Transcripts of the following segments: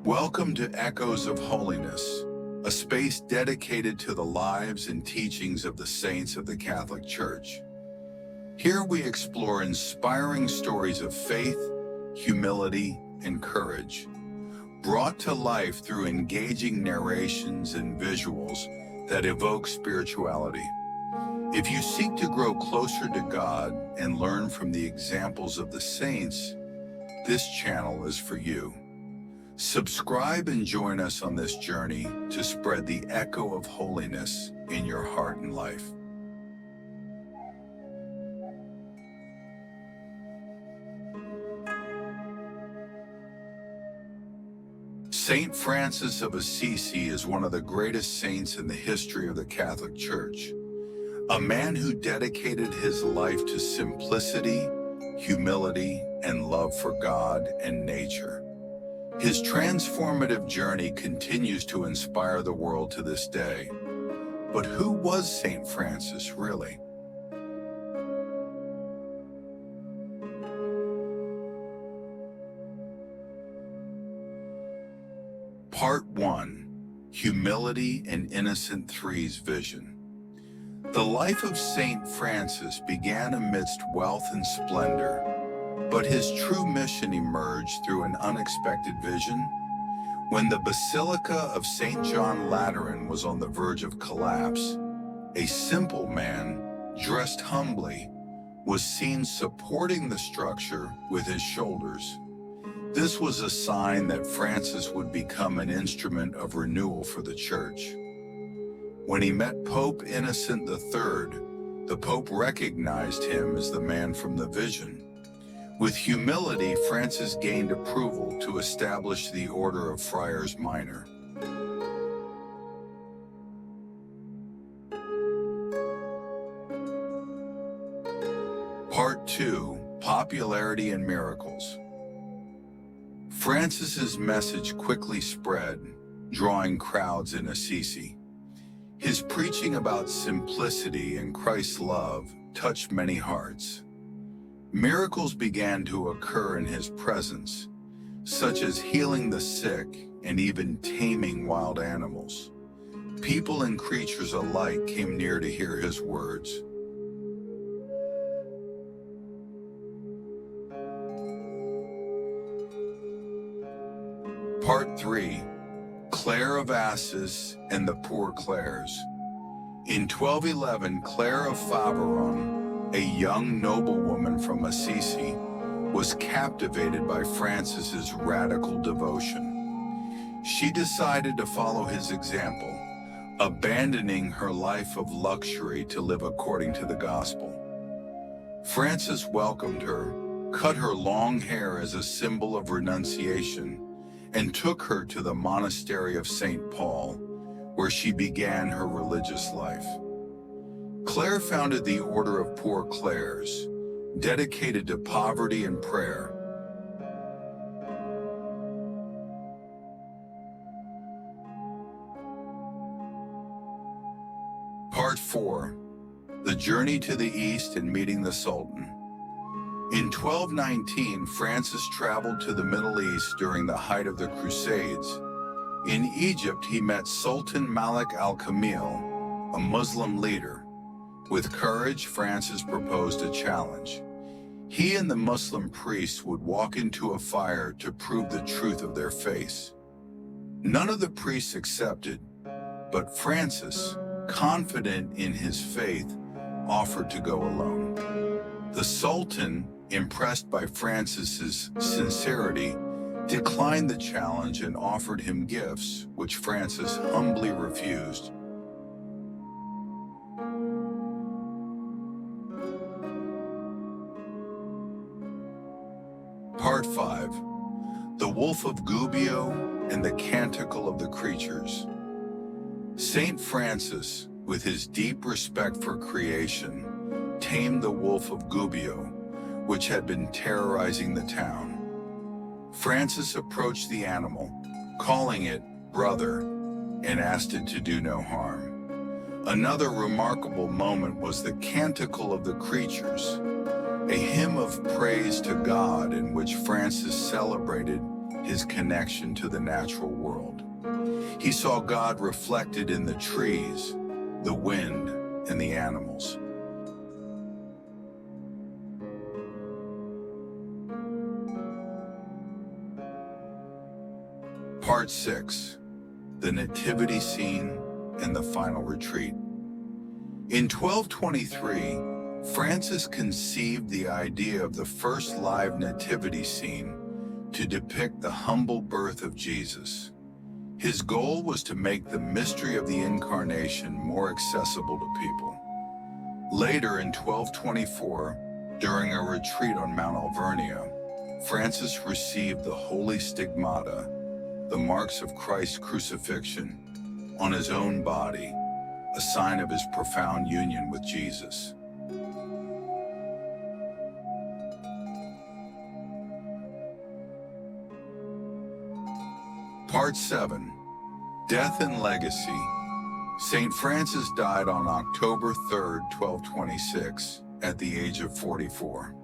Welcome to Echoes of Holiness, a space dedicated to the lives and teachings of the saints of the Catholic Church. Here we explore inspiring stories of faith, humility, and courage, brought to life through engaging narrations and visuals that evoke spirituality. If you seek to grow closer to God and learn from the examples of the saints, this channel is for you. Subscribe and join us on this journey to spread the echo of holiness in your heart and life. Saint Francis of Assisi is one of the greatest saints in the history of the Catholic Church, a man who dedicated his life to simplicity, humility, and love for God and nature. His transformative journey continues to inspire the world to this day. But who was Saint Francis, really? Part 1. Humility and Innocent Three's Vision. The life of Saint Francis began amidst wealth and splendor, but his true mission emerged through an unexpected vision. When the Basilica of St. John Lateran was on the verge of collapse, a simple man, dressed humbly, was seen supporting the structure with his shoulders. This was a sign that Francis would become an instrument of renewal for the Church. When he met Pope Innocent III, the Pope recognized him as the man from the vision. With humility, Francis gained approval to establish the Order of Friars Minor. Part 2. Popularity and Miracles. Francis's message quickly spread, drawing crowds in Assisi. His preaching about simplicity and Christ's love touched many hearts. Miracles began to occur in his presence, such as healing the sick and even taming wild animals. People and creatures alike came near to hear his words. Part 3. Clare of Assisi and the Poor Clares. In 1211, Clare of Faveron, a young noblewoman from Assisi, was captivated by Francis's radical devotion. She decided to follow his example, abandoning her life of luxury to live according to the gospel. Francis welcomed her, cut her long hair as a symbol of renunciation, and took her to the monastery of St. Paul, where she began her religious life. Clare founded the Order of Poor Clares, dedicated to poverty and prayer. Part 4. The Journey to the East and Meeting the Sultan. In 1219, Francis traveled to the Middle East during the height of the Crusades. In Egypt, he met Sultan Malik al-Kamil, a Muslim leader. With courage, Francis proposed a challenge. He and the Muslim priests would walk into a fire to prove the truth of their faith. None of the priests accepted, but Francis, confident in his faith, offered to go alone. The Sultan, impressed by Francis's sincerity, declined the challenge and offered him gifts, which Francis humbly refused. Part 5. The Wolf of Gubbio and the Canticle of the Creatures. Saint Francis, with his deep respect for creation, tamed the Wolf of Gubbio, which had been terrorizing the town. Francis approached the animal, calling it brother, and asked it to do no harm. Another remarkable moment was the Canticle of the Creatures, a hymn of praise to God in which Francis celebrated his connection to the natural world. He saw God reflected in the trees, the wind, and the animals. Part 6. The Nativity Scene and the Final Retreat. In 1223, Francis conceived the idea of the first live nativity scene to depict the humble birth of Jesus. His goal was to make the mystery of the Incarnation more accessible to people. Later in 1224, during a retreat on Mount Alvernia, Francis received the holy stigmata, the marks of Christ's crucifixion, on his own body, a sign of his profound union with Jesus. Part 7. Death and Legacy. Saint Francis died on October 3, 1226, at the age of 44.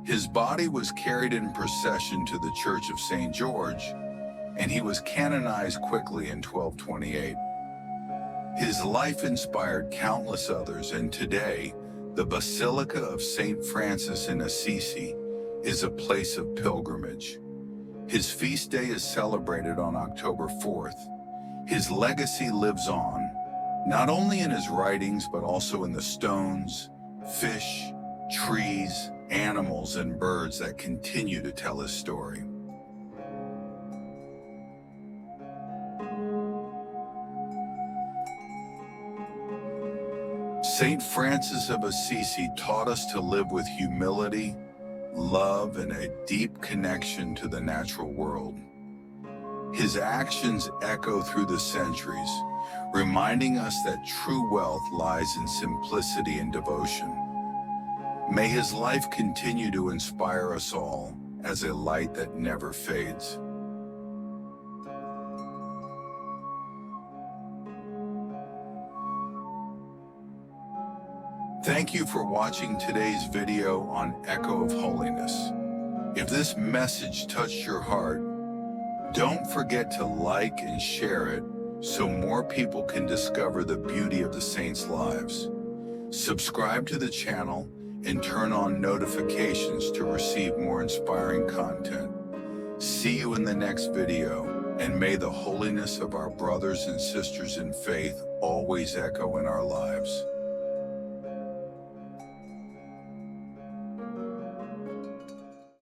His body was carried in procession to the Church of St. George, and he was canonized quickly in 1228. His life inspired countless others, and today, the Basilica of Saint Francis in Assisi is a place of pilgrimage. His feast day is celebrated on October 4th. His legacy lives on, not only in his writings, but also in the stones, fish, trees, animals, and birds that continue to tell his story. Saint Francis of Assisi taught us to live with humility, love, and a deep connection to the natural world. His actions echo through the centuries, reminding us that true wealth lies in simplicity and devotion. May his life continue to inspire us all as a light that never fades. Thank you for watching today's video on Echo of Holiness. If this message touched your heart, don't forget to like and share it so more people can discover the beauty of the saints' lives. Subscribe to the channel and turn on notifications to receive more inspiring content. See you in the next video, and may the holiness of our brothers and sisters in faith always echo in our lives.